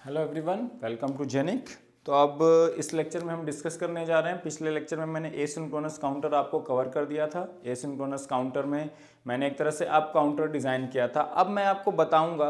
Hello everyone, welcome to Genic. तो अब इस लेक्चर में हम डिस्कस करने जा रहे हैं। पिछले लेक्चर में मैंने एसिंक्रोनस काउंटर आपको कवर कर दिया था। एसिंक्रोनस काउंटर में मैंने एक तरह से अप काउंटर डिज़ाइन किया था। अब मैं आपको बताऊंगा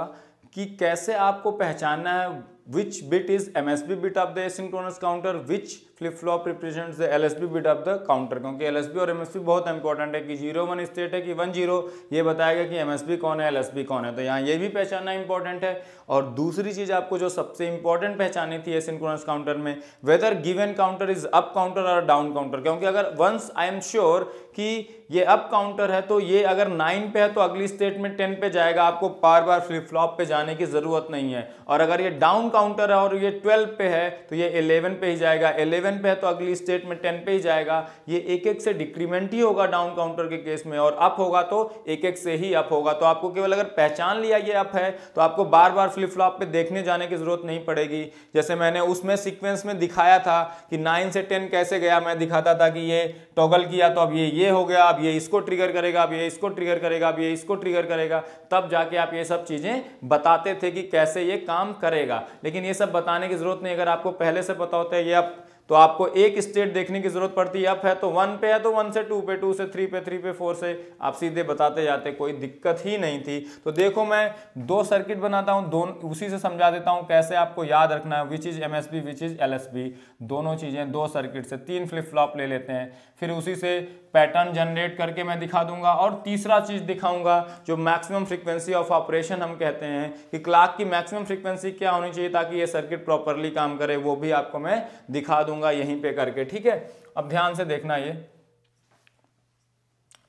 कि कैसे आपको पहचानना है which bit is MSB bit of the asynchronous counter, which flip flop represents the LSB bit of the counter. क्योंकि एलएसबी और एमएसबी बहुत इंपॉर्टेंट है कि 0-1 स्टेट है कि 1-0, ये बताएगा कि एमएसबी कौन है, एलएसबी कौन है। तो यहाँ ये भी पहचानना इंपॉर्टेंट है। और दूसरी चीज आपको जो सबसे इंपॉर्टेंट पहचानी थी एसिंक्रोनस काउंटर में, weather given counter is up counter और डाउन काउंटर। क्योंकि अगर वंस आई एम श्योर कि ये अप काउंटर है तो ये अगर 9 पे है तो अगली स्टेट में 10 पे जाएगा, आपको बार बार फ्लिप फ्लॉप पे जाने की जरूरत नहीं है। और अगर ये डाउन काउंटर है और ये 12 पे है तो ये 11 पे ही जाएगा, 11 पे है तो अगली स्टेट में 10 पे ही जाएगा। ये एक एक से डिक्रीमेंट ही होगा डाउन काउंटर के केस में, और अप होगा तो एक एक से ही अप होगा। तो आपको केवल अगर पहचान लिया ये अप है तो आपको बार बार फ्लिप फ्लॉप पे देखने जाने की जरूरत नहीं पड़ेगी। जैसे मैंने उसमें सीक्वेंस में दिखाया था कि 9 से 10 कैसे गया, मैं दिखाता था कि ये टॉगल किया तो अब ये हो गया, अब ये इसको ट्रिगर करेगा, अब ये इसको ट्रिगर करेगा, अब ये इसको ट्रिगर करेगा, तब जाके आप ये सब चीजें बताते थे कि कैसे ये काम करेगा। लेकिन ये सब बताने की जरूरत नहीं, अगर आपको पहले से पता होता है ये अप, तो आपको एक स्टेट देखने की जरूरत पड़ती है। अप है तो 1 पे है तो 1 से 2 पे, 2 से 3 पे, 3 पे 4 से आप सीधे बताते जाते, कोई दिक्कत ही नहीं थी। तो देखो मैं 2 सर्किट बनाता हूं, दोनों उसी से समझा देता हूं कैसे आपको याद रखना है विच is MSB which is LSB. दोनों चीजें 2 सर्किट से 3 फ्लिप फ्लॉप ले लेते हैं, फिर उसी से पैटर्न जनरेट करके मैं दिखा दूंगा। और तीसरा चीज दिखाऊंगा जो मैक्सिमम फ्रीक्वेंसी ऑफ ऑपरेशन हम कहते हैं कि क्लॉक की मैक्सिमम फ्रीक्वेंसी क्या होनी चाहिए ताकि ये सर्किट प्रॉपरली काम करे, वो भी आपको मैं दिखा दूंगा यहीं पे करके। ठीक है, अब ध्यान से देखना, ये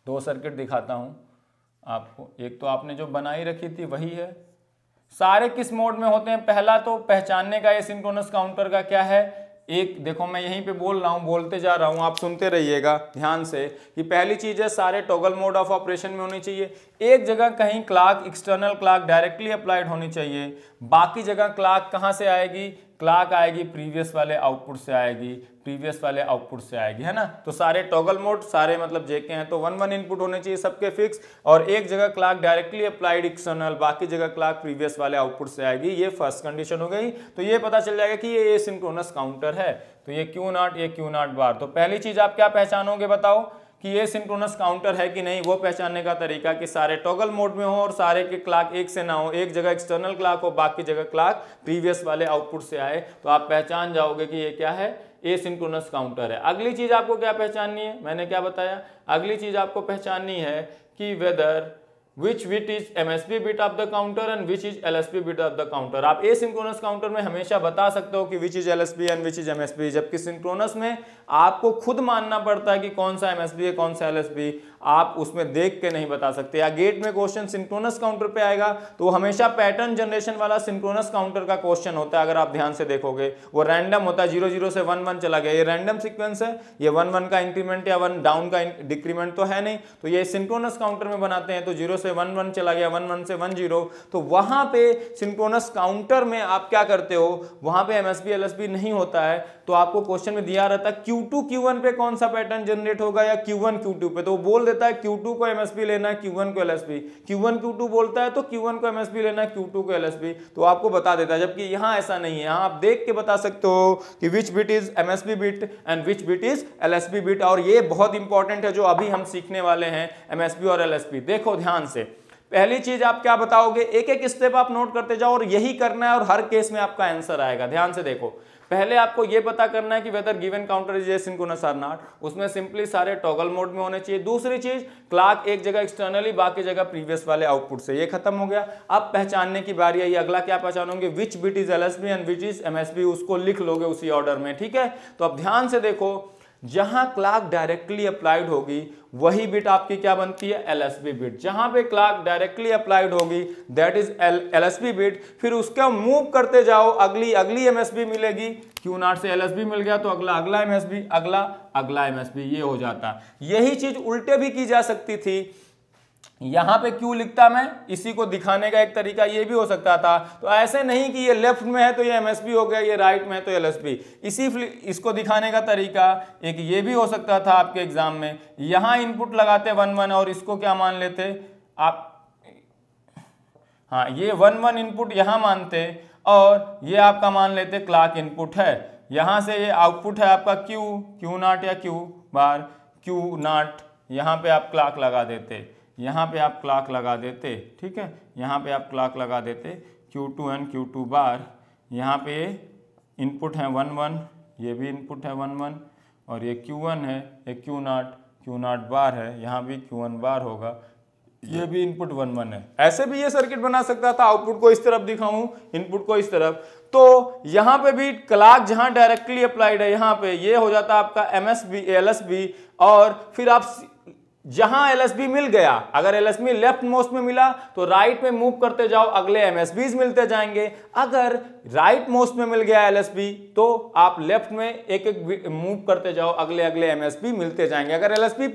2 सर्किट दिखाता हूं आपको। एक तो आपने जो बनाई रखी थी वही है। सारे किस मोड में होते हैं, पहला तो पहचानने का एसिंक्रोनस काउंटर का क्या है। एक देखो मैं यहीं पे बोल रहा हूं, बोलते जा रहा हूं, आप सुनते रहिएगा ध्यान से कि पहली चीज है सारे टॉगल मोड ऑफ ऑपरेशन में होनी चाहिए। एक जगह कहीं clock, external clock directly applied होनी चाहिए, बाकी जगह क्लॉक कहां से आएगी, क्लॉक आएगी प्रीवियस वाले आउटपुट से आएगी, प्रीवियस वाले आउटपुट से आएगी, है ना। तो सारे टॉगल मोड, सारे मतलब जेके हैं तो 1-1 इनपुट होने चाहिए सबके फिक्स, और एक जगह क्लॉक डायरेक्टली अप्लाइड एक्सटर्नल, बाकी जगह क्लॉक प्रीवियस वाले आउटपुट से आएगी। ये फर्स्ट कंडीशन हो गई। तो ये पता चल जाएगा कि ये एसिंक्रोनस काउंटर है। तो ये Q0, ये Q0 बार। तो पहली चीज आप क्या पहचानोगे बताओ कि ये सिंक्रोनस काउंटर है कि नहीं। वो पहचानने का तरीका कि सारे टॉगल मोड में हो और सारे के क्लॉक एक से ना हो, एक जगह एक्सटर्नल क्लॉक हो, बाकी जगह क्लॉक प्रीवियस वाले आउटपुट से आए, तो आप पहचान जाओगे कि ये क्या है, एसिंक्रोनस काउंटर है। अगली चीज आपको क्या पहचाननी है, मैंने क्या बताया, अगली चीज आपको पहचाननी है कि weather which bit is MSB bit of the counter and which is LSB bit of the counter। आप एसिंक्रोनस काउंटर में हमेशा बता सकते हो कि which is LSB and which is MSB, जबकि सिंक्रोनस में आपको खुद मानना पड़ता है कि कौन सा MSB है कौन सा LSB, आप उसमें देख के नहीं बता सकते। या गेट में क्वेश्चन सिंक्रोनस काउंटर पे आएगा तो वो हमेशा पैटर्न जनरेशन वाला सिंक्रोनस काउंटर का क्वेश्चन होता है। अगर आप ध्यान से देखोगे वो रैंडम होता है, 0-0 से 1-1 चला गया, ये रैंडम सीक्वेंस है, ये 1-1 का इंक्रीमेंट या 1 डाउन का डिक्रीमेंट तो है नहीं। तो ये सिंक्रोनस काउंटर में बनाते हैं तो 0 से 1-1 चला गया, 1-1 से 1-0। तो वहां पे सिंक्रोनस काउंटर में आप क्या करते हो, वहां पे एमएसबी एलएसबी नहीं होता है। तो आपको क्वेश्चन में दिया रहता है Q2 Q1 पे कौन सा पैटर्न जनरेट होगा या Q1 Q2 पे, तो वो बोल देता है Q2 को एमएसबी लेना है, Q1 को एलएसबी, Q1 Q2 बोलता है तो Q1 को एमएसबी लेना है, Q2 को एलएसबी, तो आपको बता देता है। जबकि यहाँ ऐसा नहीं है, यहाँ आप देख के बता सकते हो कि which bit is MSB bit and which bit is LSB bit. और ये बहुत इंपॉर्टेंट है जो अभी हम सीखने वाले हैं, एमएसबी और एलएसबी। देखो ध्यान से, पहली चीज आप क्या बताओगे, एक एक स्टेप आप नोट करते जाओ और यही करना है और हर केस में आपका आंसर आएगा। ध्यान से देखो, पहले आपको यह पता करना है कि weather given counter is asynchronous और नॉट, उसमें सिंपली सारे टॉगल मोड में होने चाहिए। दूसरी चीज, क्लॉक एक जगह एक्सटर्नली, बाकी जगह प्रीवियस वाले आउटपुट से, ये खत्म हो गया। अब पहचानने की बारी आई, अगला क्या पहचानोगे, which bit is LSB and which is MSB, उसको लिख लोगे उसी ऑर्डर में। ठीक है, तो अब ध्यान से देखो, जहां क्लॉक डायरेक्टली अप्लाइड होगी वही बिट आपकी क्या बनती है, एलएसबी बिट। जहां पे क्लॉक डायरेक्टली अप्लाइड होगी दैट इज एलएसबी बिट। फिर उसका मूव करते जाओ, अगली एमएसबी मिलेगी, Q0 से एलएसबी मिल गया तो अगला एमएसबी, अगला एमएसबी, ये हो जाता। यही चीज उल्टे भी की जा सकती थी, यहां पे क्यों लिखता मैं, इसी को दिखाने का एक तरीका ये भी हो सकता था। तो ऐसे नहीं कि ये लेफ्ट में है तो ये एमएसबी हो गया, ये राइट में है तो एलएसबी। इसको दिखाने का तरीका एक ये भी हो सकता था आपके एग्जाम में, यहां इनपुट लगाते 1-1 और इसको क्या मान लेते आप, हाँ ये 1-1 इनपुट यहां मानते और ये आपका मान लेते क्लॉक इनपुट है। यहाँ से ये आउटपुट है आपका क्यू नॉट या क्यू बार क्यू नॉट, यहाँ पे आप क्लॉक लगा देते, यहाँ पे आप क्लॉक लगा देते, ठीक है, यहाँ पे आप क्लॉक लगा देते Q2 एंड Q2 बार। यहाँ पे इनपुट है 1 1, ये भी इनपुट है 1 1, और ये Q1 है, ये Q नॉट बार है, यहाँ भी Q1 बार होगा, ये भी इनपुट 1 1 है। ऐसे भी ये सर्किट बना सकता था, आउटपुट को इस तरफ दिखाऊं, इनपुट को इस तरफ। तो यहाँ पे भी क्लॉक जहाँ डायरेक्टली अप्लाइड है, यहाँ पे ये हो जाता है आपका MSB LSB, और फिर आप जहां LSB मिल गया, अगर LSB लेफ्ट मोस्ट में मिला तो राइट में मूव करते जाओ, अगले MSBs मिलते जाएंगे। अगर राइट मोस्ट में मिल गया LSB तो आप लेफ्ट में एक एक मूव करते जाओ, अगले अगले MSB मिलते जाएंगे। अगर LSB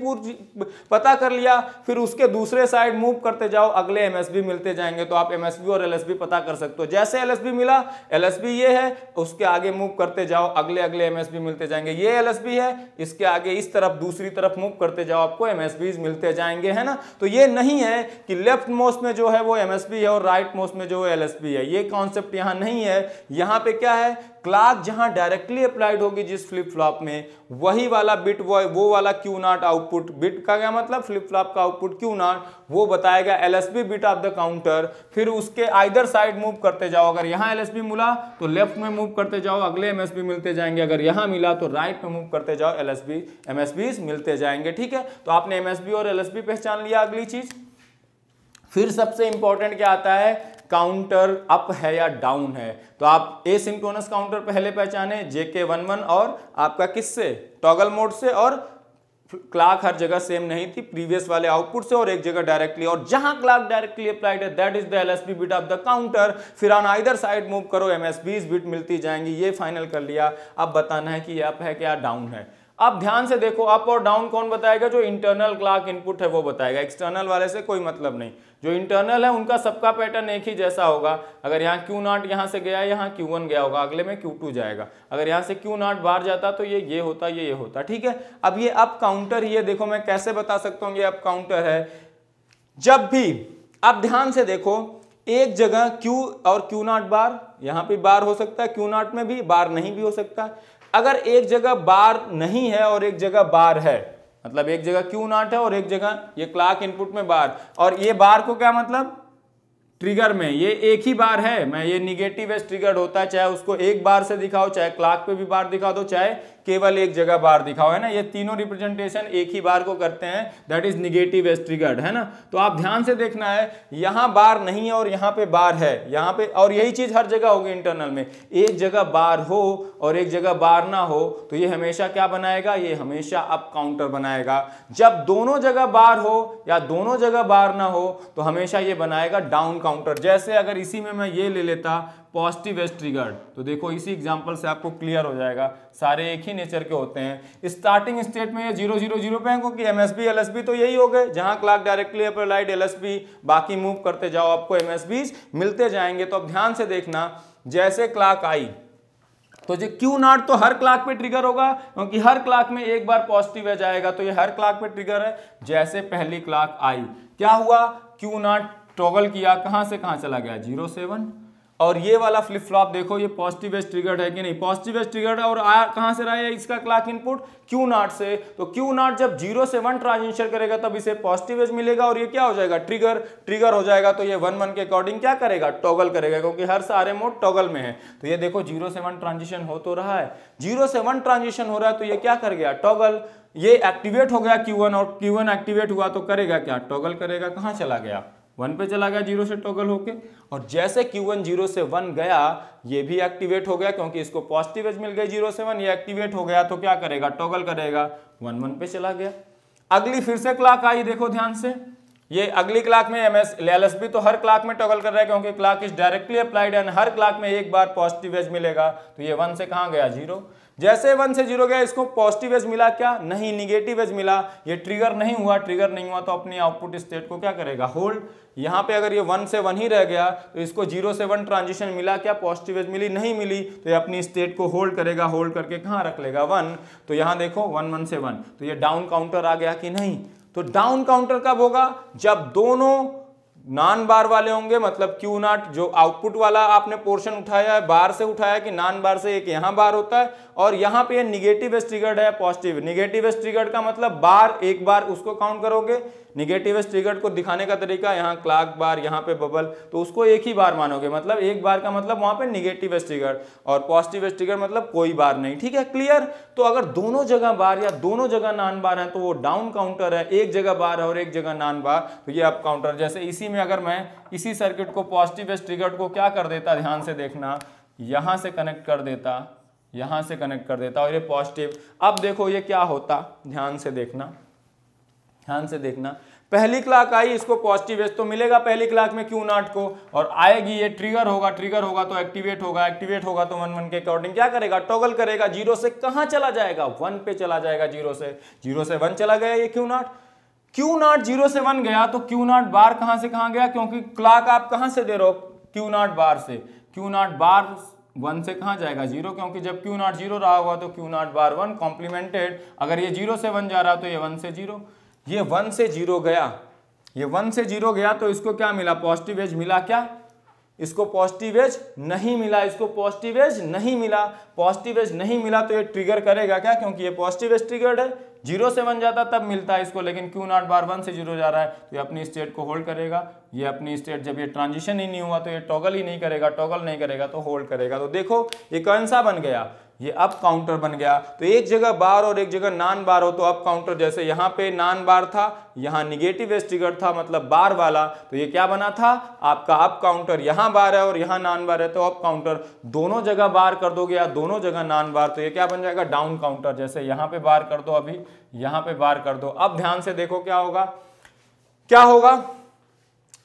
पता कर लिया फिर उसके दूसरे साइड मूव करते जाओ, अगले MSB मिलते जाएंगे। तो आप MSB और LSB पता कर सकते हो। जैसे LSB मिला, LSB ये है, उसके आगे मूव करते जाओ, अगले अगले MSB मिलते जाएंगे। ये LSB है, इसके आगे इस तरफ दूसरी तरफ मूव करते जाओ, आपको MSBs मिलते जाएंगे, है ना। तो ये नहीं है कि लेफ्ट मोस्ट में जो है वो MSB है और राइट मोस्ट में जो है LSB है, ये कॉन्सेप्ट यहाँ नहीं है। यहाँ पे क्या है, क्लॉक जहां डायरेक्टली अप्लाइड होगी जिस फ्लिप फ्लॉप में, वही वाला बिट वो वाला Q नॉट आउटपुट, बिट का क्या मतलब, फ्लिप फ्लॉप का आउटपुट Q नॉट, वो बताएगा LSB bit of the counter. फिर उसके आइदर साइड मूव करते जाओ, अगर यहाँ LSB मिला तो लेफ्ट में मूव करते जाओ, अगले MSB मिलते जाएंगे, अगर यहाँ मिला तो राइट में मूव करते जाओ, MSBs मिलते जाएंगे, ठीक है। तो आपने MSB और LSB पहचान लिया। अगली चीज फिर सबसे इंपॉर्टेंट क्या आता है, काउंटर अप है या डाउन है। तो आप एसिंक्रोनस काउंटर पहले पहचाने, JK11 और आपका किससे, टॉगल मोड से, और क्लॉक हर जगह सेम नहीं थी, प्रीवियस वाले आउटपुट से और एक जगह डायरेक्टली, और जहां क्लॉक डायरेक्टली अप्लाइड है that is the LSB bit of the counter. फिर ऑन आइदर साइड मूव करो, MSBs बिट मिलती जाएंगी। ये फाइनल कर लिया। अब बताना है कि ये अप है क्या डाउन है। अब ध्यान से देखो, अप और डाउन कौन बताएगा, जो इंटरनल क्लॉक इनपुट है वो बताएगा, एक्सटर्नल वाले से कोई मतलब नहीं। जो इंटरनल है उनका सबका पैटर्न एक ही जैसा होगा। अगर यहाँ Q नॉट यहाँ से गया, यहाँ Q1 गया होगा, अगले में Q2 जाएगा। अगर यहाँ से Q नॉट बाहर जाता तो ये होता, ये होता, ठीक है। अब ये अप काउंटर, ये देखो मैं कैसे बता सकता हूँ ये अप काउंटर है। जब भी अब ध्यान से देखो, एक जगह Q और Q नॉट बार, यहाँ पे बार हो सकता है, Q नॉट में भी बार नहीं भी हो सकता। अगर एक जगह बार नहीं है और एक जगह बार है, मतलब एक जगह Q नॉट है और एक जगह ये क्लॉक इनपुट में बार, और ये बार को क्या मतलब, ट्रिगर में ये एक ही बार है, मैं ये निगेटिव एज ट्रिगर्ड होता है, चाहे उसको एक बार से दिखाओ, चाहे क्लॉक पे भी बार दिखा दो, चाहे केवल एक जगह बार दिखाओ, है ना। ये तीनों रिप्रेजेंटेशन एक ही बार को करते हैं, that is negative edge triggered, है ना। तो आप ध्यान से देखना है, यहाँ बार नहीं है और यहाँ पे बार है, यहाँ पे, और यही चीज हर जगह होगी इंटरनल में। एक जगह बार हो और एक जगह बार ना हो तो ये हमेशा क्या बनाएगा, ये हमेशा अप काउंटर बनाएगा। जब दोनों जगह बार हो या दोनों जगह बार ना हो तो हमेशा ये बनाएगा डाउन काउंटर। जैसे अगर इसी में मैं ये ले लेता पॉजिटिव एज ट्रिगर्ड, तो देखो इसी एग्जांपल से आपको क्लियर हो जाएगा, सारे एक ही नेचर के होते हैं। स्टार्टिंग स्टेट में ये 0 0 0 पे है, क्योंकि MSB LSB तो यही हो गए, जहां क्लॉक डायरेक्टली अप्लाइड LSB, बाकी मूव करते जाओ, आपको MSBs मिलते जाएंगे। तो अब ध्यान से देखना, जैसे क्लॉक आई तो जो Q नॉट तो हर क्लॉक पे ट्रिगर होगा, क्योंकि हर क्लॉक में एक बार पॉजिटिव एज आएगा, तो ये हर क्लॉक पे ट्रिगर है। जैसे पहली क्लॉक आई, क्या हुआ, Q नॉट टॉगल किया, कहां से कहां चला गया, 0 7, और ये वाला फ्लिप फ्लॉप देखो ये पॉजिटिव एज ट्रिगर्ड है कि नहीं, पॉजिटिव एज ट्रिगर्ड है, और आया कहां से रहा है इसका क्लॉक इनपुट, Q नॉट से। तो Q नॉट जब 0 से 1 ट्रांजिशन करेगा तब इसे पॉजिटिव एज मिलेगा, और ये क्या हो जाएगा, ट्रिगर हो जाएगा। तो ये 1 1 के अकॉर्डिंग क्या करेगा, टॉगल करेगा, क्योंकि हर सारे मोड टॉगल में है। तो ये देखो 0 से 1 ट्रांजिशन हो तो रहा है, 0 से 1 ट्रांजिशन हो रहा है, तो ये क्या कर गया, टॉगल। ये एक्टिवेट हो गया Q1, और Q1 एक्टिवेट हुआ तो करेगा क्या, टॉगल करेगा, कहां चला गया, 1 पे चला गया 0 से टॉगल होके। और जैसे Q1 0 से 1 गया, ये भी एक्टिवेट हो गया, क्योंकि इसको पॉजिटिव एज मिल गई 0 से 1, ये एक्टिवेट हो गया तो क्या करेगा, टॉगल करेगा, 1 1 पे चला गया। अगली फिर से क्लॉक आई, देखो ध्यान से, ये अगली क्लॉक में LSB तो हर क्लॉक में टॉगल कर रहा है, क्योंकि clock is directly applied and her clock में एक बार पॉजिटिव एज मिलेगा। तो ये 1 से कहां गया, 0। जैसे 1 से 0 गया, इसको पॉजिटिव एज मिला क्या, नहीं, निगेटिव एज मिला, ये ट्रिगर नहीं हुआ, तो अपनी आउटपुट स्टेट को क्या करेगा, होल्ड। यहाँ पे अगर ये 1 से 1 ही रह गया तो इसको 0 से 1 ट्रांजिशन मिला क्या, पॉजिटिव एज मिली, नहीं मिली, तो ये अपनी स्टेट को होल्ड करेगा, होल्ड करके कहाँ रख लेगा, 1। तो यहाँ देखो 1 1 से 1, तो ये डाउन काउंटर आ गया कि नहीं। तो डाउन काउंटर कब होगा, जब दोनों नॉन बार वाले होंगे, मतलब क्यू नॉट जो आउटपुट वाला आपने पोर्शन उठाया है बार से उठाया कि नॉन बार से, एक यहां बार होता है और यहां पे निगेटिव एज ट्रिगर्ड है पॉजिटिव। निगेटिव एज ट्रिगर्ड का मतलब बार एक बार उसको काउंट करोगे, निगेटिव एज ट्रिगर्ड को दिखाने का तरीका यहाँ क्लॉक बार, यहाँ पे बबल, तो उसको एक ही बार मानोगे, मतलब एक बार का मतलब वहां पे निगेटिव एज ट्रिगर्ड, और पॉजिटिव एज ट्रिगर्ड मतलब कोई बार नहीं। ठीक है, क्लियर। तो अगर दोनों जगह बार या दोनों जगह नॉन बार है तो वो डाउन काउंटर है, एक जगह बार है और एक जगह नॉन बार तो ये अप काउंटर। जैसे इसी में अगर मैं इसी सर्किट को पॉजिटिव एज ट्रिगर्ड को क्या कर देता, ध्यान से देखना, यहां से कनेक्ट कर देता, यहां से कनेक्ट कर देता और ये पॉजिटिव। अब देखो ये क्या होता, ध्यान से देखना, ध्यान से देखना। पहली क्लॉक आई, इसको पॉजिटिव एज तो मिलेगा पहली क्लॉक में क्यू नॉट को, और आएगी ये ट्रिगर होगा, ट्रिगर होगा तो एक्टिवेट होगा, एक्टिवेट होगा तो 1 1 के अकॉर्डिंग क्या करेगा, टॉगल करेगा। 0 से कहां चला जाएगा, 1 पे चला जाएगा। 0 से 1 चला गया ये क्यू नॉट। क्यू नॉट 0 से 1 गया तो क्यू नॉट बार कहां से कहां गया, क्योंकि क्लॉक आप कहां से दे रहे हो, क्यू नॉट बार से। क्यू नॉट बार 1 से कहां जाएगा 0, क्योंकि जब क्यू नॉट 0 रहा होगा तो क्यू नॉट बार 1 कॉम्प्लीमेंटेड। अगर ये 0 से 1 जा रहा तो ये 1 से 0, ये 1 से 0 गया, ये 1 से 0 गया तो इसको क्या मिला, पॉजिटिव एज मिला क्या, इसको पॉजिटिव एज नहीं मिला, इसको पॉजिटिव एज नहीं मिला। पॉजिटिव एज नहीं मिला तो ये ट्रिगर करेगा क्या, क्योंकि ये पॉजिटिव एज ट्रिगर्ड है। 0 से 1 जाता तब मिलता है इसको, लेकिन क्यू नॉट बार 1 से 0 जा रहा है तो ये अपनी स्टेट को होल्ड करेगा। ये अपनी स्टेट, जब ये ट्रांजिशन ही नहीं हुआ तो ये टॉगल ही नहीं करेगा, टॉगल नहीं करेगा तो होल्ड करेगा। तो देखो ये कौन सा बन गया, ये अप काउंटर बन गया। तो एक जगह बार और एक जगह नॉन बार हो तो अप काउंटर, जैसे यहाँ पे नॉन बार था, यहाँ निगेटिव एज ट्रिगर्ड था मतलब बार वाला, तो ये क्या बना था आपका अप काउंटर। यहाँ बार है और यहाँ नॉन बार है तो अप काउंटर। दोनों जगह बार कर दोगे या दोनों जगह नॉन बार तो ये क्या बन जाएगा, डाउन काउंटर। जैसे यहाँ पे बार कर दो, अभी यहाँ पे बार कर दो। अब ध्यान से देखो क्या होगा, क्या होगा।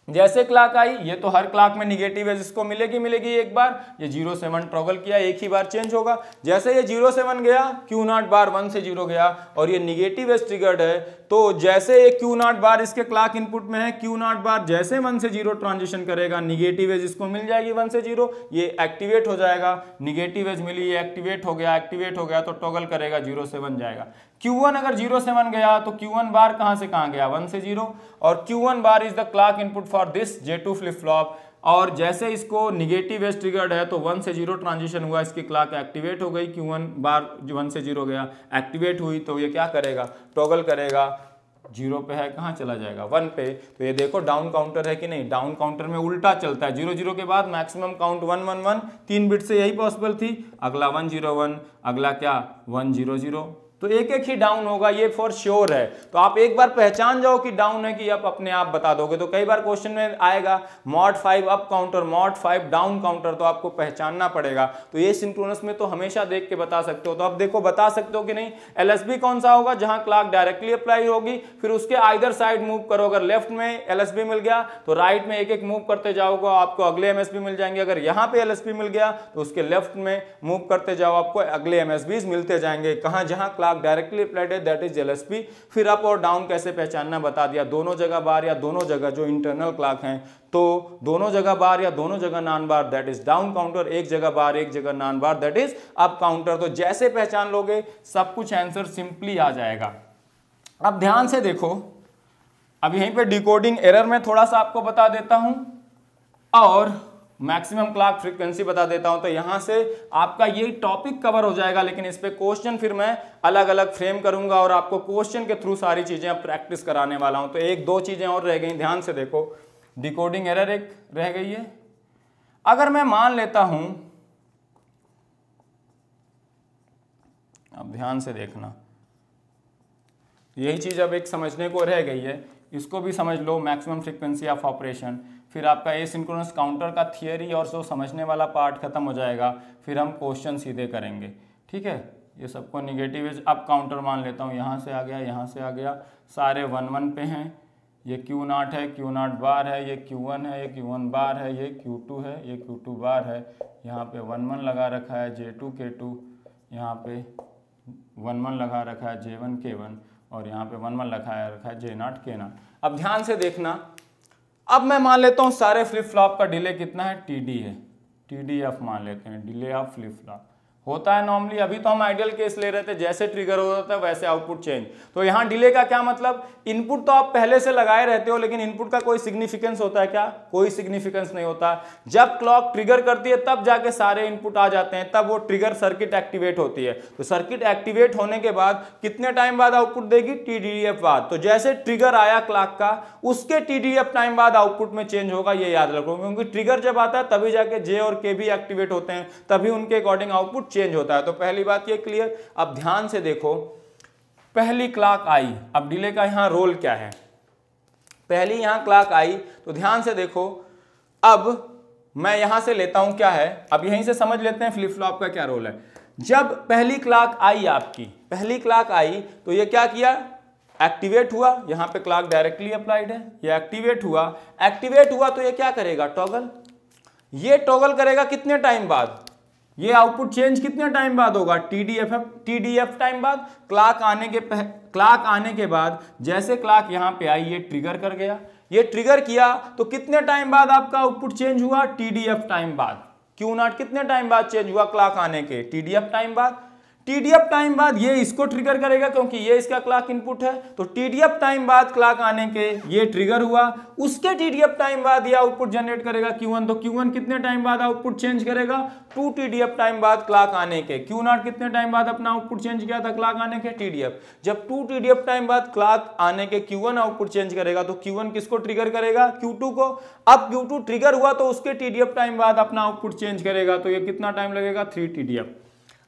जैसे क्लॉक आई, ये तो हर क्लॉक में निगेटिव एज इसको मिलेगी एक बार, ये 0 से 1 टॉगल किया, एक ही बार चेंज होगा। जैसे ये 0 से 1 गया, क्यू नॉट बार 1 से 0 गया और ये निगेटिव एज ट्रिगर्ड है, तो जैसे ये क्यू नॉट बार इसके क्लॉक इनपुट में है, क्यू नॉट बार जैसे 1 से 0 ट्रांजिशन करेगा, निगेटिव एज इसको मिल जाएगी 1 से 0, ये एक्टिवेट हो जाएगा। निगेटिव एज मिली, ये एक्टिवेट हो गया तो टॉगल करेगा, 0 से 1 जाएगा। Q1 अगर 0 से 1 गया तो Q1 बार कहां से कहां गया, 1 से 0, और Q1 bar is the clock input for this J2 flip flop. और जैसे इसको निगेटिव एज ट्रिगर्ड है तो 1 से 0 ट्रांजिशन हुआ, इसकी क्लॉक एक्टिवेट हो गई। Q1 बार 1 से 0 गया, एक्टिवेट हुई तो ये क्या करेगा, टॉगल करेगा। 0 पे है, कहाँ चला जाएगा 1 पे, तो ये देखो डाउन काउंटर है कि नहीं। डाउन काउंटर में उल्टा चलता है, 0 0 के बाद मैक्सिमम काउंट 1 1 1, 3 बिट से यही पॉसिबल थी। अगला 1 0 1, अगला क्या 1 0 0, तो एक एक ही डाउन होगा, ये फॉर श्योर है। तो आप एक बार पहचान जाओ कि डाउन है कि आप अपने आप बता दोगे। तो कई बार क्वेश्चन में आएगा mod 5 up counter, mod 5 down counter, तो आपको पहचानना पड़ेगा। तो ये सिंक्रोनस में तो हमेशा देख के बता सकते हो। तो अब देखो बता सकते हो कि नहीं, एलएसबी कौन सा होगा, जहां क्लॉक डायरेक्टली अप्लाई होगी, फिर उसके आइदर साइड मूव करो। अगर लेफ्ट में एलएसबी मिल गया तो राइट में एक एक मूव करते जाओगे, आपको अगले एमएसबी मिल जाएंगे। अगर यहाँ पे एलएसबी मिल गया तो उसके लेफ्ट में मूव करते जाओ, आपको अगले एमएसबी मिलते जाएंगे। कहां, जहां clock directly applied, that is LSB. फिर अप और डाउन कैसे पहचानना बता दिया, दोनों जगह बार या दोनों जगह जो इंटरनल क्लॉक हैं, तो दोनों जगह बार या दोनों जगह non bar, that is down counter. एक जगह बार एक जगह non bar, that is up counter. तो जैसे पहचान लोगे सब कुछ आंसर सिंपली आ जाएगा। अब ध्यान से देखो, अब यहीं पे डिकोडिंग एरर में थोड़ा सा आपको बता देता हूं और मैक्सिमम क्लॉक फ्रीक्वेंसी बता देता हूं। तो यहां से आपका ये टॉपिक कवर हो जाएगा, लेकिन इस पे क्वेश्चन फिर मैं अलग अलग फ्रेम करूंगा और आपको क्वेश्चन के थ्रू सारी चीजें अब प्रैक्टिस कराने वाला हूं। तो एक दो चीजें और रह गई, ध्यान से देखो। डिकोडिंग एरर एक रह गई है। अगर मैं मान लेता हूं, अब ध्यान से देखना, यही चीज अब एक समझने को रह गई है, इसको भी समझ लो, मैक्सिमम फ्रीक्वेंसी ऑफ ऑपरेशन। फिर आपका एसिंक्रोनस काउंटर का थियरी और जो समझने वाला पार्ट खत्म हो जाएगा, फिर हम क्वेश्चन सीधे करेंगे। ठीक है, ये सबको निगेटिव एज अप काउंटर मान लेता हूँ, यहाँ से आ गया, यहाँ से आ गया, सारे 1 1 पे हैं। ये Q0 है, Q0 बार है, ये Q1 है, ये Q1 बार है, ये Q2 है, ये Q2 बार है। यहाँ पे 1 1 लगा रखा है, J2 K2, यहाँ पे 1 1 लगा रखा है, J1 K1, और यहाँ पे 1 1 रखा है J0 K0। अब ध्यान से देखना, अब मैं मान लेता हूँ सारे फ्लिप फ्लॉप का डिले कितना है, TD है, TDF मान लेते हैं, डिले ऑफ फ्लिप फ्लॉप। होता है नॉर्मली। अभी तो हम आइडियल केस ले रहे थे, जैसे ट्रिगर हो जाता है वैसे आउटपुट चेंज। तो यहाँ डिले का क्या मतलब, इनपुट तो आप पहले से लगाए रहते हो लेकिन इनपुट का कोई सिग्निफिकेंस होता है क्या, कोई सिग्निफिकेंस नहीं होता। जब क्लॉक ट्रिगर करती है तब जाके सारे इनपुट आ जाते हैं, तब वो ट्रिगर सर्किट एक्टिवेट होती है। तो सर्किट एक्टिवेट होने के बाद कितने टाइम बाद आउटपुट देगी, TDF बाद। तो जैसे ट्रिगर आया क्लॉक का, उसके TDF टाइम बाद आउटपुट में चेंज होगा, ये याद रखो, क्योंकि ट्रिगर जब आता है तभी जाके J और K भी एक्टिवेट होते हैं, तभी उनके अकॉर्डिंग आउटपुट चेंज होता है। तो पहली बात ये क्लियर। अब ध्यान से देखो, पहली क्लॉक आई, अब डिले का यहां रोल क्या है, पहली यहां क्लॉक आई तो ध्यान से देखो। अब मैं यहां से लेता हूं क्या है, अब यहीं से समझ लेते हैं फ्लिप फ्लॉप का क्या रोल है। जब पहली क्लॉक आई, आपकी पहली क्लॉक आई तो ये क्या किया, एक्टिवेट हुआ। यहां पे क्लॉक डायरेक्टली अप्लाइड है, ये एक्टिवेट हुआ। एक्टिवेट हुआ तो ये क्या करेगा, टॉगल, ये टॉगल करेगा कितने टाइम बाद, ये आउटपुट चेंज कितने टाइम बाद होगा, TDF टाइम बाद। क्लॉक आने के बाद जैसे क्लॉक यहां पे आई, ये ट्रिगर कर गया, ये ट्रिगर किया तो कितने टाइम बाद आपका आउटपुट चेंज हुआ, TDF टाइम बाद। Q0 कितने टाइम बाद चेंज हुआ क्लॉक आने के, TDF टाइम बाद। TDF टाइम बाद ये इसको ट्रिगर करेगा क्योंकि ये इसका क्लॉक इनपुट है। तो TDF टाइम बाद क्लॉक आने के ये ट्रिगर हुआ, उसके TDF टाइम बाद ये आउटपुट जनरेट करेगा Q1। तो Q1 कितने टाइम बाद आउटपुट चेंज करेगा, 2 TDF टाइम बाद क्लॉक आने के। Q0 कितने टाइम बाद अपना आउटपुट चेंज किया था क्लॉक आने के, TDF। जब 2 TDF टाइम बाद क्लॉक आने के Q1 आउटपुट चेंज करेगा तो Q1 किसको ट्रिगर करेगा, Q2 को। अब Q2 ट्रिगर हुआ तो उसके TDF टाइम बाद अपना आउटपुट चेंज करेगा, तो ये कितना टाइम लगेगा, 3 TDF।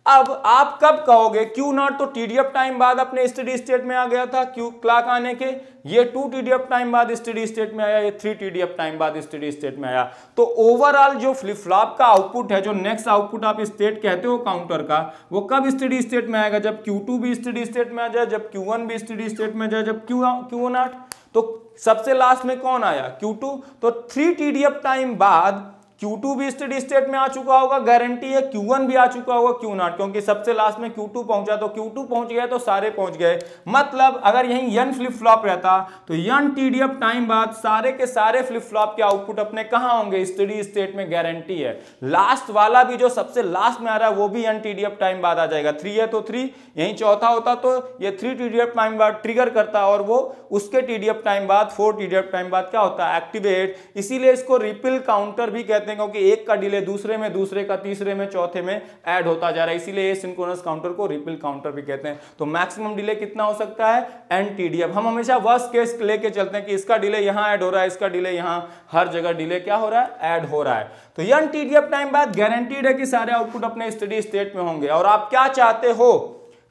अब आप कब कहोगे, Q0 तो TDF टाइम बाद अपने स्टेडी स्टेट में आ गया था क्लॉक आने के, ये 2 TDF टाइम बाद स्टेडी स्टेट में आया, ये 3 TDF टाइम बाद स्टेडी स्टेट में आया। तो ओवरऑल जो फ्लिप फ्लॉप का आउटपुट है, जो नेक्स्ट आउटपुट आप स्टेट कहते हो काउंटर का, वो कब स्टेडी स्टेट में आएगा, जब Q2 भी स्टेडी स्टेट में आ जाए, जब Q1 भी स्टेडी स्टेट में जाए, जब Q0। तो सबसे लास्ट में कौन आया, Q2। तो 3 TDF टाइम बाद Q2 भी स्टेडी स्टेट में आ चुका होगा, गारंटी है Q1 भी आ चुका होगा, Q0, क्योंकि सबसे लास्ट में Q2 पहुंचा, तो Q2 पहुंच गया तो सारे पहुंच गए। मतलब अगर यहीं N फ्लिप फ्लॉप रहता तो N TDF टाइम बाद सारे के सारे फ्लिप फ्लॉप के आउटपुट अपने कहां होंगे, स्टेडी स्टेट में, गारंटी है। लास्ट वाला भी जो सबसे लास्ट में आ रहा है वो भी N TDF टाइम बाद आ जाएगा। 3 है तो 3, यहीं चौथा होता तो ये 3 TDF टाइम बाद ट्रिगर करता और वो उसके TDF टाइम बाद 4 TDF टाइम बाद क्या होता है, एक्टिवेट। इसीलिए इसको रिपिल काउंटर भी कहते हैं, क्योंकि एक का डिले दूसरे में, दूसरे का तीसरे में, चौथे में ऐड होता जा रहा है, इसीलिए एसिंक्रोनस काउंटर को रिपिल काउंटर भी कहते हैं। तो मैक्सिमम डिले कितना हो सकता है, N TDF। हम हमेशा वर्स्ट केस लेके चलते हैं कि इसका डिले यहां ऐड हो रहा है, इसका डिले यहां, हर जगह डिले क्या हो रहा है, ऐड हो रहा है। तो N TDF टाइम बाद गारंटीड है कि सारे आउटपुट अपने स्टेडी स्टेट में होंगे। और आप क्या चाहते हो,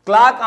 क्लॉक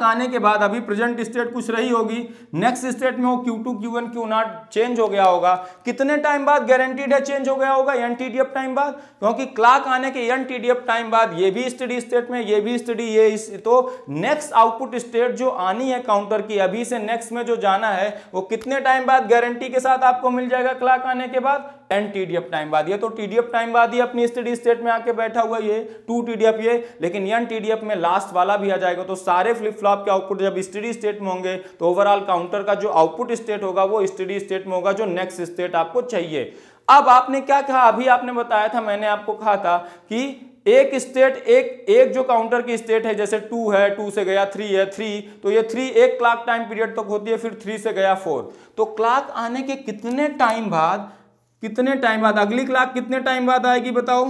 आने के बाद अभी प्रेजेंट स्टेट कुछ रही होगी, नेक्स्ट स्टेट में वो Q2 Q1 Q0 चेंज हो गया होगा। कितने टाइम बाद गारंटीड है चेंज हो गया होगा, N TDF टाइम बाद, क्योंकि क्लॉक आने के N TDF टाइम बाद ये भी स्टेडी स्टेट में, ये भी स्टेडी, तो नेक्स्ट आउटपुट स्टेट जो आनी है काउंटर की, अभी से नेक्स्ट में जो जाना है, वो कितने टाइम बाद गारंटी के साथ आपको मिल जाएगा क्लॉक आने के बाद, N TDF टाइम बाद। ये तो TDF टाइम बाद ही अपनी स्टेडी स्टेट में आके बैठा हुआ, ये 2 TDF ये, लेकिन N TDF में लास्ट वाला भी आ जाएगा। तो सारे फ्लिप फ्लॉप के आउटपुट जब स्टेडी स्टेट में होंगे तो ओवरऑल काउंटर का जो आउटपुट स्टेट होगा वो स्टेडी स्टेट में होगा, जो नेक्स्ट स्टेट आपको चाहिए। अब आपने क्या कहा, अभी आपने बताया था, मैंने आपको कहा था कि एक स्टेट, एक जो काउंटर की स्टेट है, जैसे 2 है, 2 से गया 3 है, 3, तो ये 3 एक क्लॉक टाइम पीरियड तक होती है, फिर 3 से गया 4। तो क्लॉक आने के कितने टाइम बाद अगली क्लॉक कितने टाइम बाद आएगी बताओ,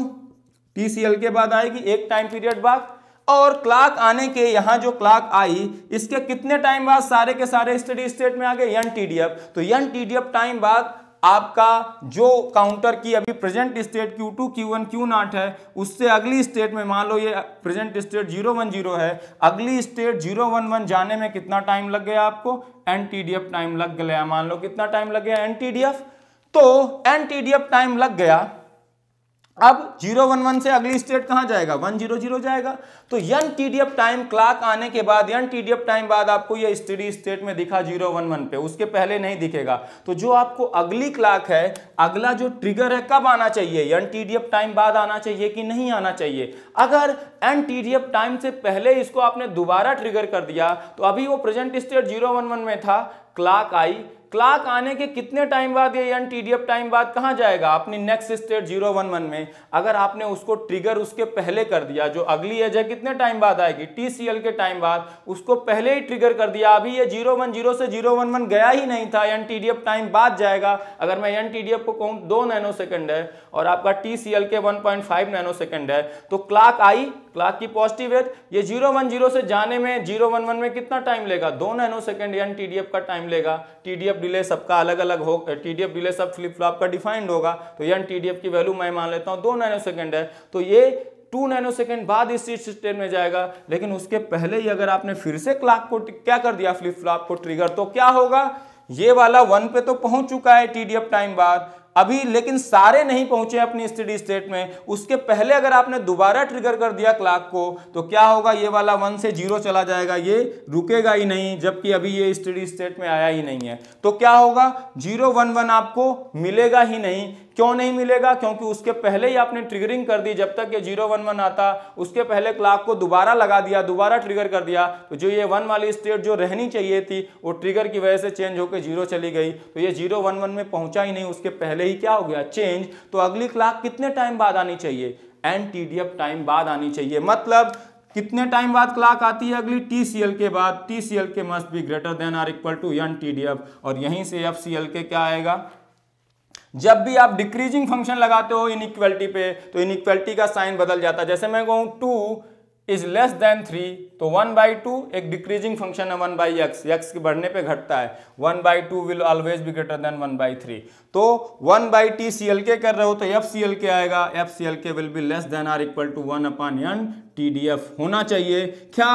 TCL के बाद आएगी, एक टाइम पीरियड बाद। और क्लॉक आने के यहां जो क्लॉक आई, इसके कितने टाइम बाद सारे के सारे स्टेडी स्टेट में आ गए, N TDF। तो N TDF टाइम बाद आपका जो काउंटर की अभी present state Q2 Q1 Q0 है, उससे अगली स्टेट में, मान लो ये प्रेजेंट स्टेट 010 है, अगली स्टेट 011 जाने में कितना टाइम लग गया आपको, N TDF टाइम लग गया। मान लो कितना टाइम लग गया, N TDF। तो N TDF टाइम लग गया। अब 011 से अगली स्टेट कहां जाएगा, 100 जाएगा। तो N TDF टाइम क्लॉक आने के बाद, N TDF टाइम बाद आपको ये स्टेडी स्टेट में दिखा 011 पे, उसके पहले नहीं दिखेगा। तो जो आपको अगली क्लॉक है, अगला जो ट्रिगर है, कब आना चाहिए, N TDF टाइम बाद आना चाहिए कि नहीं आना चाहिए। अगर N TDF टाइम से पहले इसको आपने दोबारा ट्रिगर कर दिया तो अभी वो प्रेजेंट स्टेट 011 में था, क्लॉक आई, क्लॉक आने के कितने टाइम बाद ये एन TDF टाइम बाद कहाँ जाएगा, अपनी नेक्स्ट स्टेट 011 में। अगर आपने उसको ट्रिगर उसके पहले कर दिया, जो अगली एज है कितने टाइम बाद आएगी, TCL के टाइम बाद, उसको पहले ही ट्रिगर कर दिया, अभी ये 010 से 011 गया ही नहीं था, एन TDF टाइम बाद जाएगा। अगर मैं एन TDF को कहूँ 2 नैनो सेकंड है और आपका TCL के 1.5 नैनो सेकंड है, तो क्लॉक आई, क्लॉक की पॉजिटिव एज, ये 010 से जाने में 011 में कितना टाइम लेगा, 2 नैनो सेकंड एन TDF का टाइम लेगा। TDF डिले सबका अलग अलग हो, TDF डिले सब फ्लिप फ्लॉप का डिफाइंड होगा, तो एन TDF की वैल्यू मैं मान लेता हूँ 2 नैनो सेकंड है, तो ये 2 नैनो सेकंड बाद इस स्टेट में जाएगा। लेकिन उसके पहले ही अगर आपने फिर से क्लॉक को क्या कर दिया, फ्लिप फ्लॉप को ट्रिगर, तो क्या होगा, ये वाला 1 पे तो पहुंच चुका है TDF टाइम बाद अभी, लेकिन सारे नहीं पहुंचे अपनी स्टेडी स्टेट में। उसके पहले अगर आपने दोबारा ट्रिगर कर दिया क्लॉक को, तो क्या होगा, ये वाला 1 से 0 चला जाएगा, ये रुकेगा ही नहीं, जबकि अभी ये स्टेडी स्टेट में आया ही नहीं है। तो क्या होगा, 011 आपको मिलेगा ही नहीं। क्यों नहीं मिलेगा, क्योंकि उसके पहले ही आपने ट्रिगरिंग कर दी। जब तक ये 011 आता, उसके पहले क्लॉक को दोबारा लगा दिया, दोबारा ट्रिगर कर दिया, तो जो ये 1 वाली स्टेट जो रहनी चाहिए थी, वो ट्रिगर की वजह से चेंज होकर 0 चली गई, तो ये 011 में पहुंचा ही नहीं, उसके पहले ही क्या हो गया, चेंज। तो अगली क्लॉक कितने टाइम बाद आनी चाहिए, एन TDF टाइम बाद आनी चाहिए। मतलब कितने टाइम बाद क्लॉक आती है अगली, TCL के बाद। TCL के must be greater than or equal to n TDF, और यहीं से FCL के क्या आएगा, जब भी आप डिक्रीजिंग फंक्शन लगाते हो इनइक्वालिटी पे, तो इनइक्वालिटी का साइन बदल जाता है। जैसे मैं कहूँ 2 इज लेस देन 3, तो 1/2 एक डिक्रीजिंग फंक्शन है 1/x, x के बढ़ने पे घटता है, 1/2 will always be greater then 1/3। तो 1/TCLK कर रहे हो तो FCL के आएगा, FCL के will be less than or equal to 1/n TDF होना चाहिए। क्या,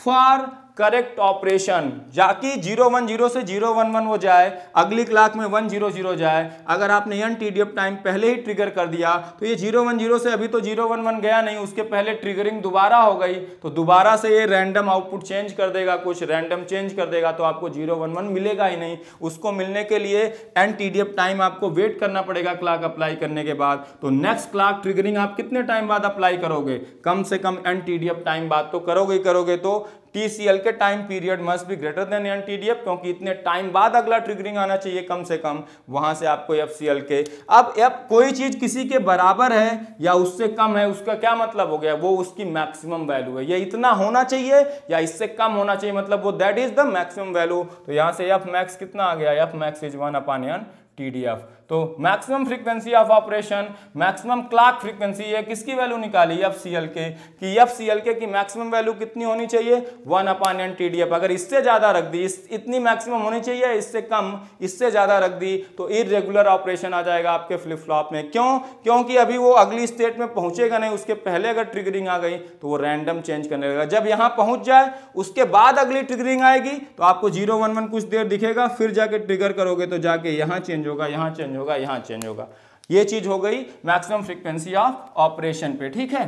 फॉर करेक्ट ऑपरेशन, जाकि 010 से 011 हो जाए, अगली क्लॉक में 100 जाए। अगर आपने एन TDF टाइम पहले ही ट्रिगर कर दिया, तो ये 010 से अभी तो 011 गया नहीं, उसके पहले ट्रिगरिंग दोबारा हो गई, तो दोबारा से ये रैंडम आउटपुट चेंज कर देगा, कुछ रैंडम चेंज कर देगा, तो आपको 011 मिलेगा ही नहीं। उसको मिलने के लिए एन TDF टाइम आपको वेट करना पड़ेगा क्लॉक अप्लाई करने के बाद। तो नेक्स्ट क्लॉक ट्रिगरिंग आप कितने टाइम बाद अप्लाई करोगे, कम से कम एन TDF टाइम बाद तो करोगे ही करोगे। तो TCL के time period must be greater than n TDF, क्योंकि इतने टाइम बाद अगला ट्रिगरिंग आना चाहिए कम से कम, वहां से आपको FCL के। अब कोई चीज किसी के बराबर है या उससे कम है, उसका क्या मतलब हो गया, वो उसकी मैक्सिमम वैल्यू है। ये इतना होना चाहिए या इससे कम होना चाहिए, मतलब वो that is the maximum value. तो यहां से F max कितना आ गया, F max is 1/n TDF। तो maximum frequency of operation, maximum clock frequency है, किसकी वैल्यू निकाली, FCL के, कि FCL की मैक्सिमम वैल्यू कितनी होनी चाहिए, 1/n TDF। अगर इससे ज्यादा रख दी, इतनी मैक्सिमम होनी चाहिए, इससे कम, इससे ज्यादा रख दी, तो इरेगुलर ऑपरेशन आ जाएगा आपके फ्लिप फ्लॉप में। क्यों, क्योंकि अभी वो अगली स्टेट में पहुंचेगा नहीं, उसके पहले अगर ट्रिगरिंग आ गई तो वो रैंडम चेंज करने लगेगा। जब यहां पहुंच जाए, उसके बाद अगली ट्रिगरिंग आएगी, तो आपको 011 कुछ देर दिखेगा, फिर जाके ट्रिगर करोगे तो जाके यहां चेंज होगा, यहां चेंज होगा, यहां चेंज होगा। ये चीज हो गई मैक्सिमम फ्रीक्वेंसी ऑफ ऑपरेशन पे, ठीक है।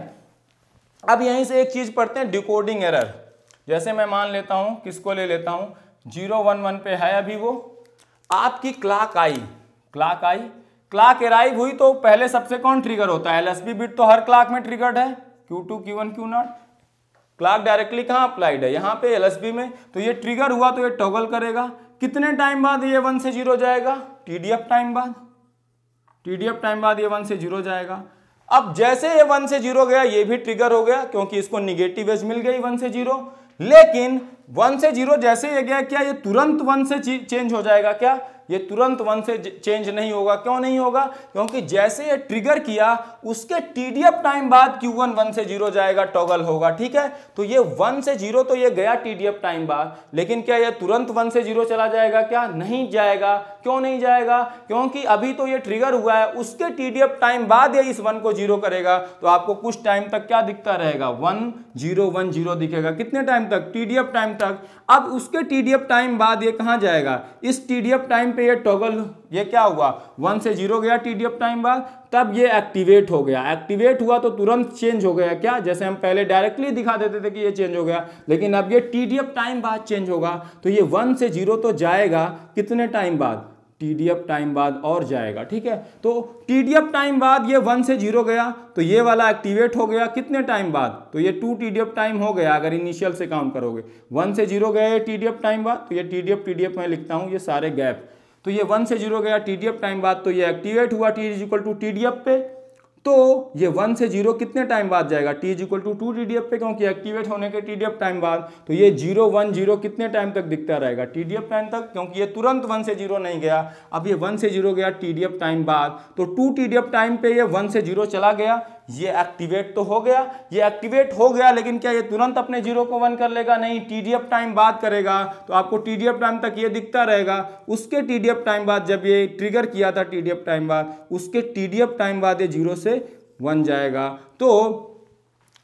अब यहीं से एक चीज पढ़ते हैं, डिकोडिंग एरर। जैसे मैं मान लेता हूं, किसको ले लेता हूं, 011 पे है अभी वो, आपकी क्लॉक आई, क्लॉक अराइव हुई, तो पहले सबसे कौन ट्रिगर होता है, LSB बिट तो हर क्लॉक में ट्रिगर्ड है, Q2 Q1 Q0। Clock directly कहां अप्लाइड है, यहां पे LSB में, तो ये ट्रिगर हुआ तो ये टॉगल करेगा। कितने टाइम बाद ये 1 से 0 जाएगा, TDF टाइम बाद, TDF टाइम बाद ये 1 से 0 जाएगा। अब जैसे ये 1 से 0 गया, ये भी ट्रिगर हो गया, क्योंकि इसको निगेटिव एज मिल गई 1 से 0। लेकिन 1 से 0 जैसे ये गया, क्या ये तुरंत 1 से चेंज हो जाएगा, क्या ये तुरंत 1 से चेंज नहीं होगा। क्यों नहीं होगा, क्योंकि जैसे ये ट्रिगर किया, उसके TDF टाइम बाद Q1 1 से 0 जाएगा, टॉगल होगा, ठीक है। तो ये 1 से 0 तो ये गया TDF टाइम बाद, लेकिन क्या ये तुरंत 1 से 0 चला जाएगा, क्या नहीं जाएगा। क्यों नहीं जाएगा, क्योंकि अभी तो ये ट्रिगर हुआ है, उसके TDF टाइम बाद ये इस 1 को 0 करेगा, तो आपको कुछ टाइम तक क्या दिखता रहेगा, 1 0 1 0 दिखेगा। कितने टाइम तक, TDF टाइम तक। अब उसके TDF टाइम बाद ये कहां जाएगा, इस TDF टाइम पे ये टॉगल, ये क्या हुआ, 1 से 0 गया TDF टाइम बाद, तब ये एक्टिवेट हो गया। एक्टिवेट हुआ तो तुरंत चेंज हो गया, क्या, जैसे हम पहले डायरेक्टली दिखा देते थे कि ये चेंज हो गया, लेकिन अब ये TDF टाइम बाद चेंज होगा। तो ये 1 से 0 तो जाएगा, कितने टाइम बाद, TDF टाइम बाद और जाएगा, ठीक है। तो TDF टाइम बाद ये 1 से 0 गया, तो ये वाला एक्टिवेट हो गया, कितने टाइम बाद, तो ये 2 TDF टाइम हो गया, अगर इनिशियल से काउंट करोगे। 1 से 0 गया ये TDF टाइम बाद, तो ये TDF में लिखता हूं, ये सारे गैप तो ये 1 से 0 गया TDF टाइम बाद, तो ये एक्टिवेट हुआ T is equal to TDF पे। तो ये 1 से 0 कितने टाइम बाद जाएगा, T is equal to 2 TDF पे, क्योंकि एक्टिवेट होने के TDF टाइम बाद। तो ये 0 1 0 कितने टाइम तक दिखता रहेगा, TDF टाइम तक, क्योंकि ये तुरंत 1 से 0 नहीं गया। अब ये 1 से 0 गया TDF टाइम बाद, तो 2 TDF टाइम पे ये 1 से 0 चला गया, ये एक्टिवेट तो हो गया। ये एक्टिवेट हो गया, लेकिन क्या ये तुरंत अपने 0 को 1 कर लेगा, नहीं, TDF टाइम बाद करेगा। तो आपको TDF टाइम तक ये दिखता रहेगा। उसके TDF टाइम बाद, जब ये ट्रिगर किया था TDF टाइम बाद, उसके TDF टाइम बाद ये 0 से 1 जाएगा। तो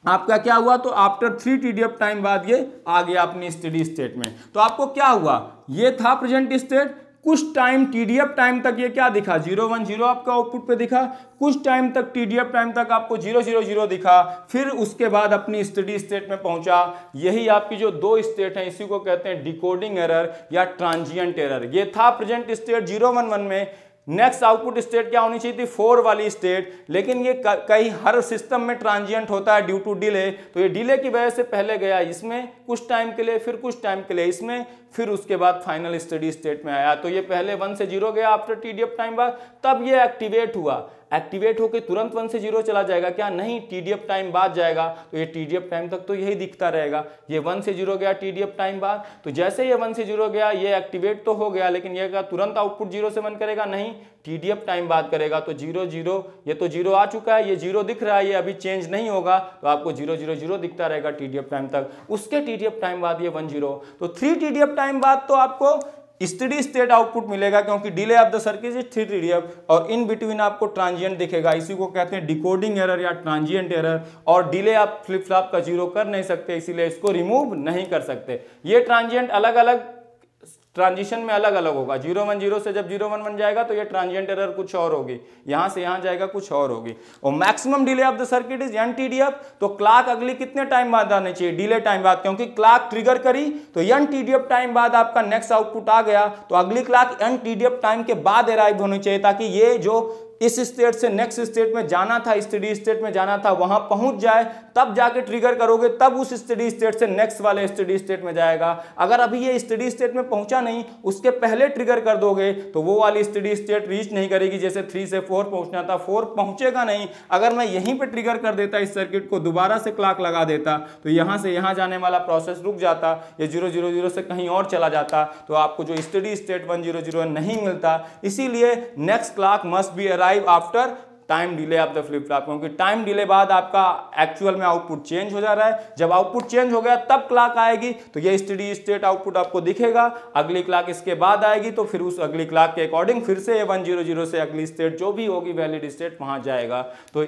आपका क्या हुआ, तो आफ्टर 3 TDF टाइम बाद ये आ गया अपनी स्टेडी स्टेट में। तो आपको क्या हुआ, ये था प्रेजेंट स्टेट, कुछ टाइम TDF टाइम तक ये क्या दिखा, 0 1 0 आपका आउटपुट पे दिखा, कुछ टाइम तक TDF टाइम तक आपको 0 0 0 दिखा, फिर उसके बाद अपनी स्टेडी स्टेट में पहुंचा। यही आपकी जो दो स्टेट हैं, इसी को कहते हैं डिकोडिंग एरर या ट्रांजिएंट एरर। ये था प्रेजेंट स्टेट 0 1 1 में। नेक्स्ट आउटपुट स्टेट क्या होनी चाहिए थी, 4 वाली स्टेट, लेकिन ये कई हर सिस्टम में ट्रांजिएंट होता है ड्यू टू डिले। तो ये डिले की वजह से पहले गया इसमें कुछ टाइम के लिए, फिर कुछ टाइम के लिए इसमें, फिर उसके बाद फाइनल स्टेडी स्टेट में आया। तो ये पहले 1 से 0 गया आफ्टर TDF टाइम बाद, तब ये एक्टिवेट हुआ। एक्टिवेट होकर तुरंत 1 से 0 चला जाएगा क्या, नहीं, TDF टाइम बाद जाएगा। तो ये TDF टाइम तक तो यही दिखता रहेगा। ये 1 से 0 गया TDF टाइम बाद, तो जैसे ये 1 से 0 गया, ये एक्टिवेट तो हो गया, लेकिन ये क्या तुरंत आउटपुट 0 से 1 करेगा, नहीं, TDF टाइम बाद करेगा। तो 0 0, ये तो 0 आ चुका है, ये 0 दिख रहा है, ये अभी चेंज नहीं होगा, तो आपको 0 0 0 दिखता रहेगा TDF टाइम तक। उसके TDF टाइम बाद ये 1 0, तो 3 TDF टाइम बाद तो आपको स्टेडी स्टेट आउटपुट मिलेगा, क्योंकि delay of the circuit is 3 TDF, और इन बिटवीन आपको ट्रांजिएंट दिखेगा। इसी को कहते हैं डिकोडिंग एरर या ट्रांजिएंट एरर। और डिले आप फ्लिप फ्लॉप का 0 कर नहीं सकते, इसीलिए इसको रिमूव नहीं कर सकते। ये ट्रांजिएंट अलग अलग ट्रांजिशन में अलग अलग होगा। 0 1 0 से जब 0 1 1 जाएगा तो ये ट्रांजिएंट एरर कुछ और होगी, यहां से यहां जाएगा कुछ और होगी। और maximum delay of the circuit is n TDF। तो क्लॉक अगली कितने टाइम बाद आनी चाहिए, डिले टाइम बाद, क्योंकि क्लॉक ट्रिगर करी तो n TDF टाइम बाद आपका नेक्स्ट आउटपुट आ गया। तो अगली क्लॉक n TDF टाइम के बाद अराइव होनी चाहिए, ताकि ये जो इस स्टेट से नेक्स्ट स्टेट में जाना था, स्टेडी स्टेट में जाना था, वहां पहुंच जाए, तब जाके ट्रिगर करोगे, तब उस स्टेडी स्टेट से नेक्स्ट वाले स्टेडी स्टेट में जाएगा। अगर अभी ये स्टेडी स्टेट में पहुंचा नहीं, उसके पहले ट्रिगर कर दोगे, तो वो वाली स्टेडी स्टेट रीच नहीं करेगी। जैसे 3 से 4 पहुंचना था, 4 पहुंचेगा नहीं। अगर मैं यहीं पे ट्रिगर कर देता इस सर्किट को, दोबारा से क्लॉक लगा देता, तो यहां से यहां जाने वाला प्रोसेस रुक जाता, ये 0 0 0 से कहीं और चला जाता, तो आपको जो स्टेडी स्टेट 1 0 0 नहीं मिलता। इसीलिए next clock must be arrive after time delay of the flip flop, क्योंकि टाइम डिले बाद आपका एक्चुअल में आउटपुट चेंज हो जा रहा है। जब आउटपुट चेंज हो गया तब क्लॉक आएगी, तो ये स्टेडी स्टेट आउटपुट आपको दिखेगा। अगली क्लॉक इसके बाद आएगी, तो फिर उस अगली क्लॉक के अकॉर्डिंग फिर से 1 0 0 से अगली स्टेट जो भी होगी वैलिड स्टेट वहां जाएगा। तो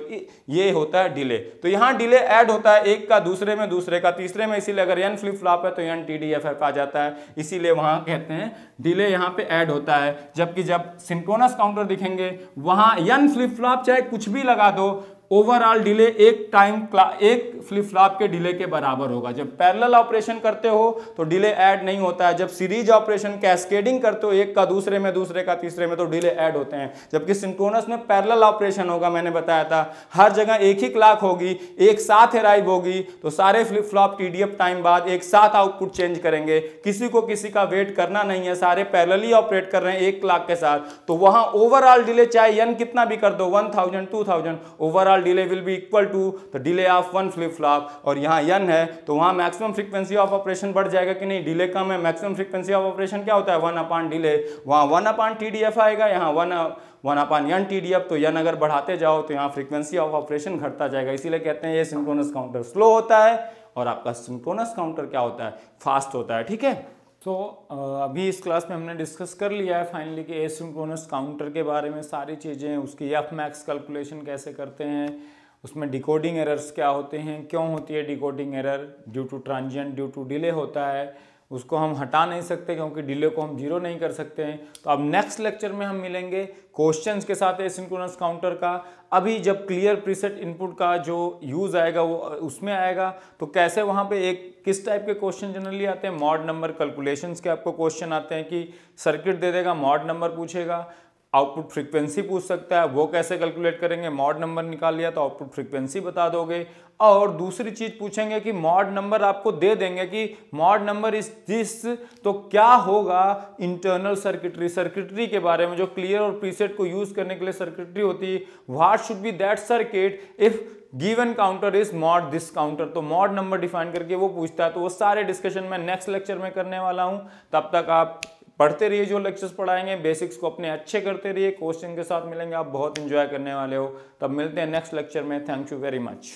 ये होता है डिले। तो यहाँ डिले ऐड होता है एक का दूसरे में, दूसरे का तीसरे में, इसीलिए अगर n फ्लिप फ्लॉप है तो n TDFF आ जाता है, इसीलिए वहां कहते हैं डिले यहाँ पे ऐड होता है। जबकि जब सिंक्रोनस काउंटर दिखेंगे वहां n फ्लिप फ्लॉप चाहे कुछ भी लगा दो, ओवरऑल डिले एक फ्लिप फ्लॉप के डिले के बराबर होगा। जब पैरेलल ऑपरेशन करते हो तो डिले ऐड नहीं होता है। जब सीरीज ऑपरेशन कैस्केडिंग करते हो एक का दूसरे में, दूसरे का तीसरे में, तो डिले ऐड होते हैं। जबकि सिंक्रोनस में पैरेलल ऑपरेशन होगा, मैंने बताया था, हर जगह एक ही क्लॉक होगी, एक साथ अराइव होगी, तो सारे फ्लिप फ्लॉप TDF टाइम बाद एक साथ आउटपुट चेंज करेंगे। किसी को किसी का वेट करना नहीं है, सारे पैरेलली ऑपरेट कर रहे हैं एक क्लॉक के साथ। तो वहां ओवरऑल डिले चाहे n कितना भी कर दो, 1000 2000, overall delay will be equal to the delay of 1 flip flop. और यहाँ n है तो वहाँ मैक्सिमम फ्रीक्वेंसी ऑफ ऑपरेशन बढ़ जाएगा कि नहीं, डिले कम है, मैक्सिमम फ्रीक्वेंसी ऑफ ऑपरेशन क्या होता है 1 अपॉन डिले, वहाँ 1 अपॉन TDF आएगा, यहाँ 1 अपॉन n TDF। तो n अगर बढ़ाते जाओ तो यहाँ फ्रीक्वेंसी ऑफ ऑपरेशन घटता जाएगा। इसीलिए कहते हैं ये सिंक्रोनस काउंटर स्लो होता है और आपका सिंक्रोनस काउंटर क्या होता है, फास्ट होता है। ठीक है, तो अभी इस क्लास में हमने डिस्कस कर लिया है फाइनली कि एसिंक्रोनस काउंटर के बारे में सारी चीज़ें, उसकी एफ मैक्स कैलकुलेशन कैसे करते हैं, उसमें डिकोडिंग एरर्स क्या होते हैं, क्यों होती है decoding error, due to transient, due to delay होता है, उसको हम हटा नहीं सकते क्योंकि डिले को हम 0 नहीं कर सकते हैं। तो अब नेक्स्ट लेक्चर में हम मिलेंगे क्वेश्चंस के साथ एसिंक्रोनस काउंटर का। अभी जब क्लियर प्रीसेट इनपुट का जो यूज़ आएगा वो उसमें आएगा, तो कैसे वहाँ पे एक किस टाइप के क्वेश्चन जनरली आते हैं, मॉड नंबर कैलकुलेशंस के आपको क्वेश्चन आते हैं कि सर्किट दे देगा, मॉड नंबर पूछेगा, आउटपुट फ्रीक्वेंसी पूछ सकता है, वो कैसे कैलकुलेट करेंगे, मॉड नंबर निकाल लिया तो आउटपुट फ्रीक्वेंसी बता दोगे। और दूसरी चीज पूछेंगे कि मॉड नंबर आपको दे देंगे कि मॉड नंबर इज दिस, तो क्या होगा इंटरनल सर्किटरी के बारे में, जो क्लियर और प्रीसेट को यूज करने के लिए सर्किटरी होती है, what should be that circuit if given counter is mod this counter, तो मॉड नंबर डिफाइन करके वो पूछता है। तो वो सारे डिस्कशन मैं नेक्स्ट लेक्चर में करने वाला हूं। तब तक आप पढ़ते रहिए, जो लेक्चर्स पढ़ाएंगे बेसिक्स को अपने अच्छे करते रहिए, क्वेश्चन के साथ मिलेंगे, आप बहुत इंजॉय करने वाले हो। तब मिलते हैं नेक्स्ट लेक्चर में। Thank you very much.